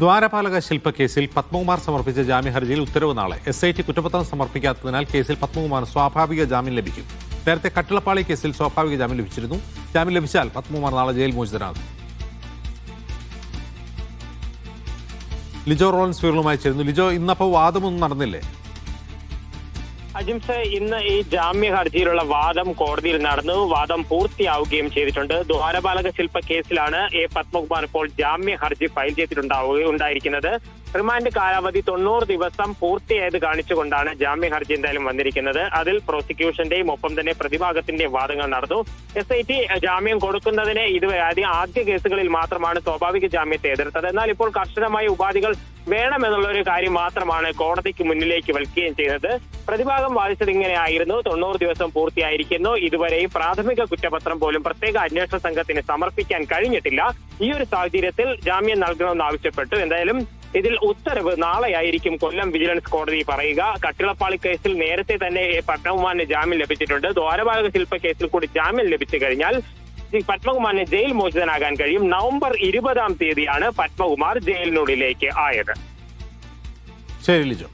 ദ്വാരപാലക ശില്പക്കേസിൽ പത്മകുമാർ സമർപ്പിച്ച ജാമ്യഹർജിയിൽ ഉത്തരവ് നാളെ. SIT കുറ്റപത്രം സമർപ്പിക്കാത്തതിനാൽ കേസിൽ പത്മകുമാർ സ്വാഭാവിക ജാമ്യം ലഭിക്കും. നേരത്തെ കട്ടിളപ്പാളി കേസിൽ സ്വാഭാവിക ജാമ്യം ലഭിച്ചിരുന്നു. ജാമ്യം ലഭിച്ചാൽ പത്മകുമാർ നാളെ ജയിൽ മോചിതനാകും. ലിജോ റോളൻസ് വിവരങ്ങളുമായി ചേരുന്നു. ലിജോ, ഇന്നപ്പോൾ വാദമൊന്നും നടന്നില്ലേ? അജിംസ്, ഇന്ന് ഈ ജാമ്യ ഹർജിയിലുള്ള വാദം കോടതിയിൽ നടന്നു. വാദം പൂർത്തിയാവുകയും ചെയ്തിട്ടുണ്ട്. ദ്വാരപാലക ശില്പ കേസിലാണ് പത്മകുമാർ ഇപ്പോൾ ജാമ്യ ഹർജി ഫയൽ ചെയ്തിട്ടുണ്ടായിരിക്കുന്നത്. റിമാൻഡ് കാലാവധി 90 ദിവസം പൂർത്തിയായത് കാണിച്ചുകൊണ്ടാണ് ജാമ്യ ഹർജി എന്തായാലും വന്നിരിക്കുന്നത്. അതിൽ പ്രോസിക്യൂഷന്റെയും ഒപ്പം തന്നെ പ്രതിഭാഗത്തിന്റെയും വാദങ്ങൾ നടന്നു. SIT ജാമ്യം കൊടുക്കുന്നതിന് ഇതുവരെ ആദ്യ കേസുകളിൽ മാത്രമാണ് സ്വാഭാവിക ജാമ്യത്തെ എതിർത്തത്. എന്നാൽ ഇപ്പോൾ കർശനമായ ഉപാധികൾ വേണമെന്നുള്ള ഒരു കാര്യം മാത്രമാണ് കോടതിക്ക് മുന്നിലേക്ക് വയ്ക്കുകയും ചെയ്തത്. പ്രതിഭാഗം വാദിച്ചത് ഇങ്ങനെയായിരുന്നു: 90 ദിവസം പൂർത്തിയായിരിക്കുന്നു, ഇതുവരെയും പ്രാഥമിക കുറ്റപത്രം പോലും പ്രത്യേക അന്വേഷണ സംഘത്തിന് സമർപ്പിക്കാൻ കഴിഞ്ഞിട്ടില്ല. ഈ ഒരു സാഹചര്യത്തിൽ ജാമ്യം നൽകണമെന്ന് ആവശ്യപ്പെട്ടു. എന്തായാലും ഇതിൽ ഉത്തരവ് നാളെയായിരിക്കും കൊല്ലം വിജിലൻസ് കോടതി പറയുക. കട്ടിളപ്പാളി കേസിൽ നേരത്തെ തന്നെ പത്മകുമാറിന് ജാമ്യം ലഭിച്ചിട്ടുണ്ട്. ദ്വാരപാലക ശില്പ കേസിൽ കൂടി ജാമ്യം ലഭിച്ചു കഴിഞ്ഞാൽ പത്മകുമാറിന് ജയിൽ മോചിതനാകാൻ കഴിയും. നവംബർ 20-ാം തീയതിയാണ് പത്മകുമാർ ജയിലിനുള്ളിലേക്ക് ആയത്. ശരി ലിജോ.